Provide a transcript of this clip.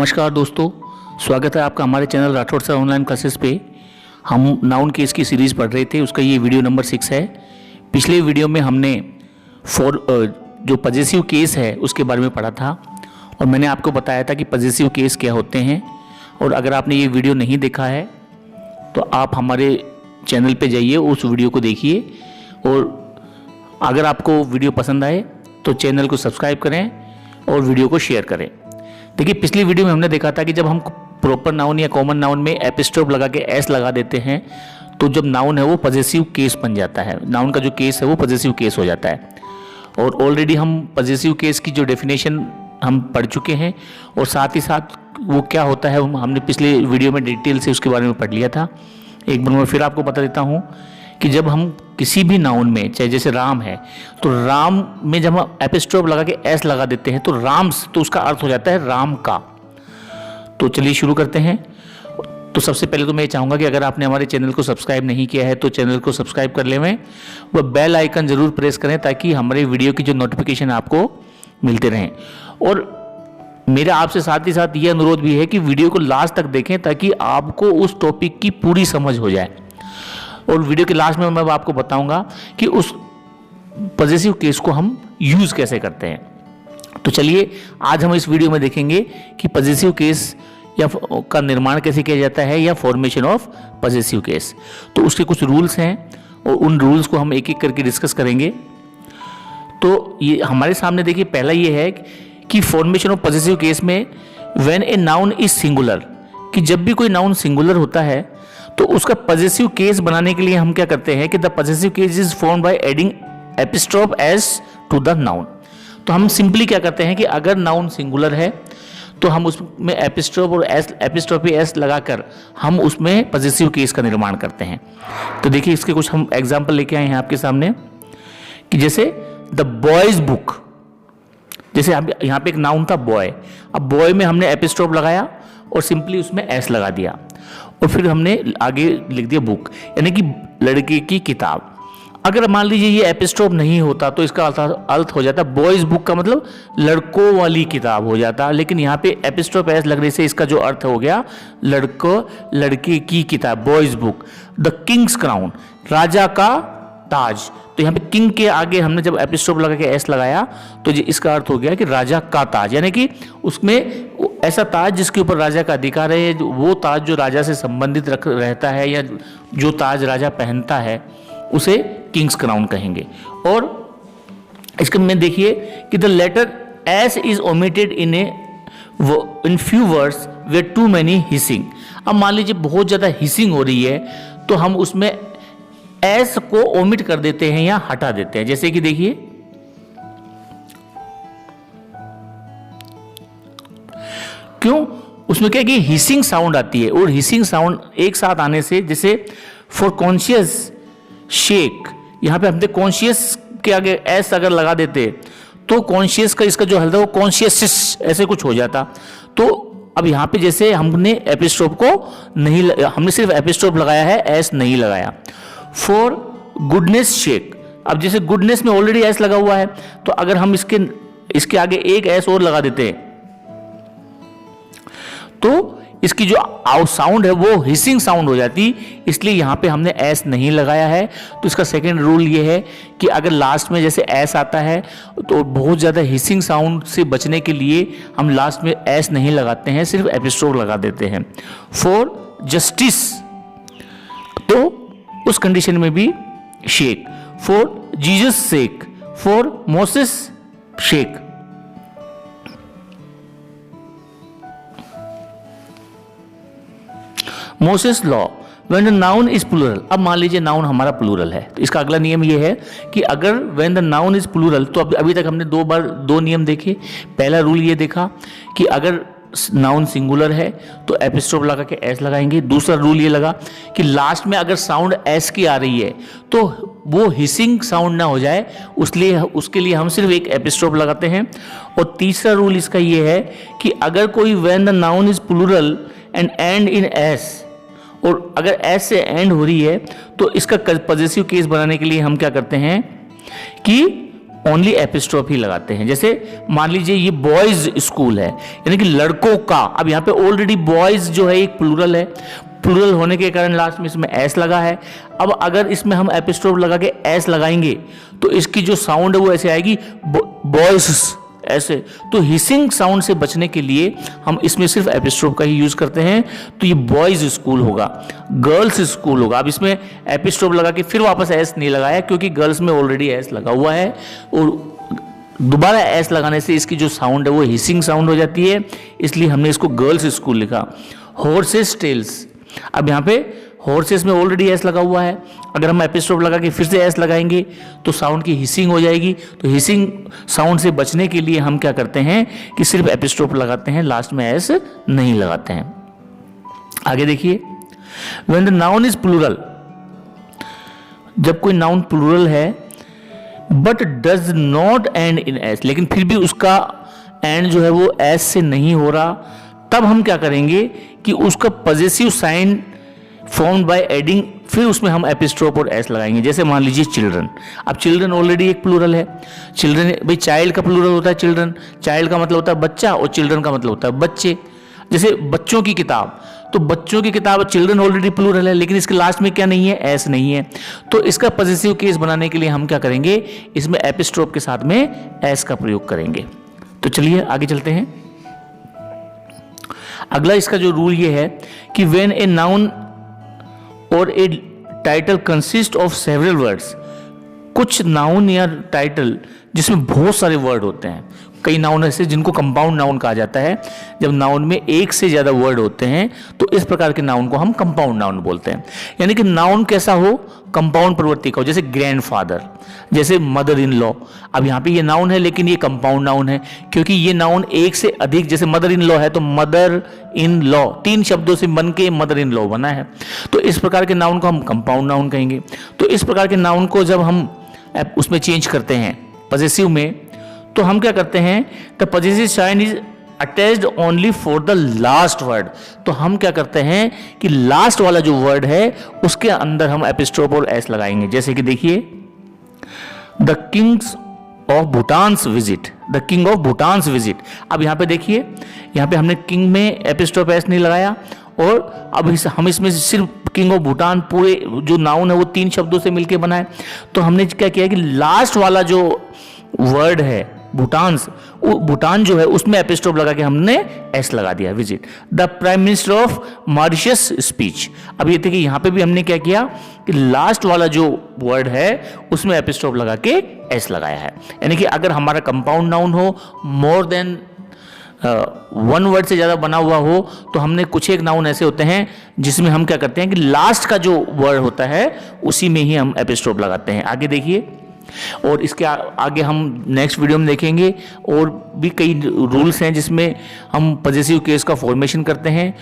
नमस्कार दोस्तों, स्वागत है आपका हमारे channel Rathore sir online classes पे। हम नाउन केस की सीरीज़ पढ़ रहे थे, उसका ये वीडियो नंबर 6 है। पिछले वीडियो में हमने जो पजेसिव केस है उसके बारे में पढ़ा था और मैंने आपको बताया था कि पजेसिव केस क्या होते हैं। और अगर आपने ये वीडियो नहीं देखा है तो आप हमारे चैनल पे जाइए, उस वीडियो को देखिए और अगर आपको वीडियो पसंद आए तो चैनल को सब्सक्राइब करें और वीडियो को शेयर करें। देखिए, पिछली वीडियो में हमने देखा था कि जब हम प्रॉपर नाउन या कॉमन नाउन में एपिस्ट्रोफ लगा के एस लगा देते हैं तो जब नाउन है वो पजेसिव केस बन जाता है। नाउन का जो केस है वो पजेसिव केस हो जाता है। और ऑलरेडी हम पजेसिव केस की जो डेफिनेशन हम पढ़ चुके हैं और साथ ही साथ वो क्या होता है हमने पिछले वीडियो में डिटेल से उसके बारे में पढ़ लिया था। एक बार मैं फिर आपको बता देता हूँ कि जब हम किसी भी नाउन में, चाहे जैसे राम है, तो राम में जब हम एपिस्ट्रोफ लगा के एस लगा देते हैं तो राम्स, तो उसका अर्थ हो जाता है राम का। तो चलिए शुरू करते हैं। तो सबसे पहले तो मैं ये चाहूँगा कि अगर आपने हमारे चैनल को सब्सक्राइब नहीं किया है तो चैनल को सब्सक्राइब कर लें, वह बेल आइकन ज़रूर प्रेस करें ताकि हमारे वीडियो की जो नोटिफिकेशन आपको मिलते रहें। और मेरा आपसे साथ ही साथ ये अनुरोध भी है कि वीडियो को लास्ट तक देखें ताकि आपको उस टॉपिक की पूरी समझ हो जाए। और वीडियो के लास्ट में मैं आपको बताऊंगा कि उस पजेसिव केस को हम यूज कैसे करते हैं। तो चलिए आज हम इस वीडियो में देखेंगे कि पजेसिव केस या का निर्माण कैसे किया जाता है या फॉर्मेशन ऑफ पजेसिव केस। तो उसके कुछ रूल्स हैं और उन रूल्स को हम एक एक करके डिस्कस करेंगे। तो ये हमारे सामने देखिए, पहला ये है कि फॉर्मेशन ऑफ पजेसिव केस में when a noun is singular, कि जब भी कोई नाउन सिंगुलर होता है तो उसका पजेसिव केस बनाने के लिए हम क्या करते हैं कि the possessive case is formed by adding apostrophe s to the noun. तो हम सिंपली क्या करते हैं कि अगर नाउन सिंगुलर है तो हम उसमें एपिस्ट्रोफ और एस, एपिस्ट्रोफी एस लगाकर हम उसमें पजेसिव केस का निर्माण करते हैं। तो देखिए, इसके कुछ हम एग्जाम्पल लेके आए हैं आपके सामने कि जैसे द बॉयज बुक, जैसे यहाँ पे एक नाउन था बॉय, अब बॉय में हमने एपिस्ट्रोफ लगाया और सिंपली उसमें एस लगा दिया और फिर हमने आगे लिख दिया बुक, यानी कि लड़के की किताब। अगर मान लीजिए ये एपिस्ट्रोफ नहीं होता तो इसका अर्थ हो जाता बॉयज बुक, का मतलब लड़कों वाली किताब हो जाता। लेकिन यहाँ पे एपिस्ट्रोफ एस लगने से इसका जो अर्थ हो गया लड़के की किताब, boy's book. The king's crown, राजा का ताज। तो यहाँ पे किंग के आगे हमने जब एपिस्ट्रोफ लगा के एस लगाया तो इसका अर्थ हो गया कि राजा का ताज, यानी कि उसमें ऐसा ताज जिसके ऊपर राजा का अधिकार है, वो ताज जो राजा से संबंधित रहता है या जो ताज राजा पहनता है उसे किंग्स क्राउन कहेंगे। और इसके में देखिए कि the letter S is omitted in few words where too many hissing. अब मान लीजिए बहुत ज़्यादा हिसिंग हो रही है तो हम उसमें एस को ओमिट कर देते हैं या हटा देते हैं। जैसे कि देखिए, क्यों, उसमें क्या कि हिसिंग साउंड आती है और हिसिंग साउंड एक साथ आने से, जैसे फॉर कॉन्शियस शेक, यहां पे हमने कॉन्शियस के आगे एस अगर लगा देते तो कॉन्शियस का इसका जो हल था वो कॉन्शियस ऐसे कुछ हो जाता। तो अब यहां पे जैसे हमने एपिस्ट्रोफ को नहीं, हमने सिर्फ एपिस्ट्रोफ लगाया है, एस नहीं लगाया। फॉर गुडनेस शेक, अब जैसे गुडनेस में ऑलरेडी एस लगा हुआ है तो अगर हम इसके आगे एक एस और लगा देते हैं तो इसकी जो आउट साउंड है वो हिसिंग साउंड हो जाती, इसलिए यहां पे हमने एस नहीं लगाया है। तो इसका सेकंड रूल ये है कि अगर लास्ट में जैसे एस आता है तो बहुत ज़्यादा हिसिंग साउंड से बचने के लिए हम लास्ट में एस नहीं लगाते हैं, सिर्फ एपिस्ट्रोफ लगा देते हैं। फॉर जस्टिस, तो उस कंडीशन में भी sake. For Jesus sake, for Moses sake. Moses law, when the noun is plural. अब मान लीजिए नाउन हमारा प्लूरल है तो इसका अगला नियम ये है कि अगर when the noun is plural, तो अभी तक हमने दो नियम देखे। पहला रूल ये देखा कि अगर नाउन सिंगुलर है तो एपिस्ट्रोफ लगा के एस लगाएंगे। दूसरा रूल ये लगा कि लास्ट में अगर साउंड एस की आ रही है तो वो हिसिंग साउंड ना हो जाए, उसके लिए हम सिर्फ एक एपिस्ट्रोफ लगाते हैं। और तीसरा रूल इसका ये है कि अगर कोई when the noun is plural and end in S, और अगर एस से एंड हो रही है तो इसका पजेसिव केस बनाने के लिए हम क्या करते हैं कि ओनली एपिस्ट्रोफ ही लगाते हैं। जैसे मान लीजिए ये बॉयज स्कूल है, यानी कि लड़कों का। अब यहाँ पे ऑलरेडी बॉयज जो है एक प्लूरल है, प्लूरल होने के कारण लास्ट में इसमें एस लगा है। अब अगर इसमें हम एपिस्ट्रोफ लगा के एस लगाएंगे तो इसकी जो साउंड है वो ऐसे आएगी, बॉयज ऐसे। तो हिसिंग साउंड से बचने के लिए हम इसमें सिर्फ एपिस्ट्रोफ का ही यूज करते हैं। तो ये बॉयज स्कूल होगा, गर्ल्स स्कूल होगा। अब इसमें एपिस्ट्रोफ लगा के फिर वापस एस नहीं लगाया, क्योंकि गर्ल्स में ऑलरेडी एस लगा हुआ है, और दोबारा एस लगाने से इसकी जो साउंड है वो हिसिंग साउंड हो जाती है, इसलिए हमने इसको गर्ल्स स्कूल लिखा। हॉर्सेस टेल्स, अब यहाँ पे हॉर्सेस में ऑलरेडी एस लगा हुआ है, अगर हम एपिस्ट्रोफ लगा के फिर से एस लगाएंगे तो साउंड की हिसिंग हो जाएगी। तो हिसिंग साउंड से बचने के लिए हम क्या करते हैं कि सिर्फ एपिस्ट्रोफ लगाते हैं, लास्ट में एस नहीं लगाते हैं। आगे देखिए, when the noun is plural, जब कोई नाउन प्लूरल है but does not end in S, लेकिन फिर भी उसका एंड जो है वो एस से नहीं हो रहा, तब हम क्या करेंगे कि उसका possessive sign formed by adding, फिर उसमें हम एपिस्ट्रोफ और एस लगाएंगे। जैसे मान लीजिए चिल्ड्रन, अब चिल्ड्रन ऑलरेडी एक प्लूरल है। चिल्ड्रन, भाई चाइल्ड का प्लूरल होता है चिल्ड्रन, चाइल्ड का मतलब होता है बच्चा और चिल्ड्रन का मतलब होता है बच्चे। जैसे बच्चों की किताब, तो बच्चों की किताब, चिल्ड्रन ऑलरेडी प्लूरल है, लेकिन इसके लास्ट में क्या नहीं है, एस नहीं है। तो इसका पॉजेसिव केस बनाने के लिए हम क्या करेंगे, इसमें एपिस्ट्रोफ के साथ में एस का प्रयोग करेंगे। तो चलिए आगे चलते हैं। अगला इसका जो रूल ये है कि व्हेन ए नाउन और a title consist of several words, कुछ नाउन या टाइटल जिसमें बहुत सारे वर्ड होते हैं, कई नाउन ऐसे जिनको कंपाउंड नाउन कहा जाता है, जब नाउन में एक से ज्यादा वर्ड होते हैं तो इस प्रकार के नाउन को हम कंपाउंड नाउन बोलते हैं। यानी कि नाउन कैसा हो, कंपाउंड प्रवृत्ति का हो, जैसे ग्रैंडफादर, जैसे मदर इन लॉ। अब यहाँ पे ये नाउन है लेकिन ये कंपाउंड नाउन है, क्योंकि ये नाउन एक से अधिक, जैसे मदर इन लॉ है तो मदर इन लॉ 3 शब्दों से बन के मदर इन लॉ बना है, तो इस प्रकार के नाउन को हम कंपाउंड नाउन कहेंगे। तो इस प्रकार के नाउन को जब हम उसमें चेंज करते हैं पॉजेसिव में, तो हम क्या करते हैं, the possessive sign is attached only for the last word. तो हम क्या करते हैं कि लास्ट वाला जो वर्ड है उसके अंदर हम एपिस्ट्रोफ और एस लगाएंगे। जैसे कि देखिए, the Kings of Bhutan's visit, the king of Bhutan's visit. अब यहाँ पे देखिए, यहाँ पे हमने किंग में एपिस्ट्रोफ एस नहीं लगाया, और अब हम इसमें सिर्फ किंग ऑफ भूटान, पूरे जो नाउन है वो 3 शब्दों से मिलके बना है। तो हमने क्या किया कि लास्ट वाला जो वर्ड है भूटान्स, भूटान जो है उसमें एपिस्ट्रोफ लगा के हमने एस लगा दिया, visit. The prime minister of Mauritius speech. अब ये देखिए, यहाँ पे भी हमने क्या किया कि लास्ट वाला जो वर्ड है उसमें एपिस्ट्रोफ लगा के एस लगाया है। यानी कि अगर हमारा कंपाउंड नाउन हो, मोर देन 1 वर्ड से ज़्यादा बना हुआ हो, तो हमने कुछ एक नाउन ऐसे होते हैं जिसमें हम क्या करते हैं कि लास्ट का जो वर्ड होता है उसी में ही हम एपिस्ट्रोफ लगाते हैं। आगे देखिए, और इसके आगे हम नेक्स्ट वीडियो में देखेंगे और भी कई रूल्स हैं जिसमें हम पॉजेसिव केस का फॉर्मेशन करते हैं।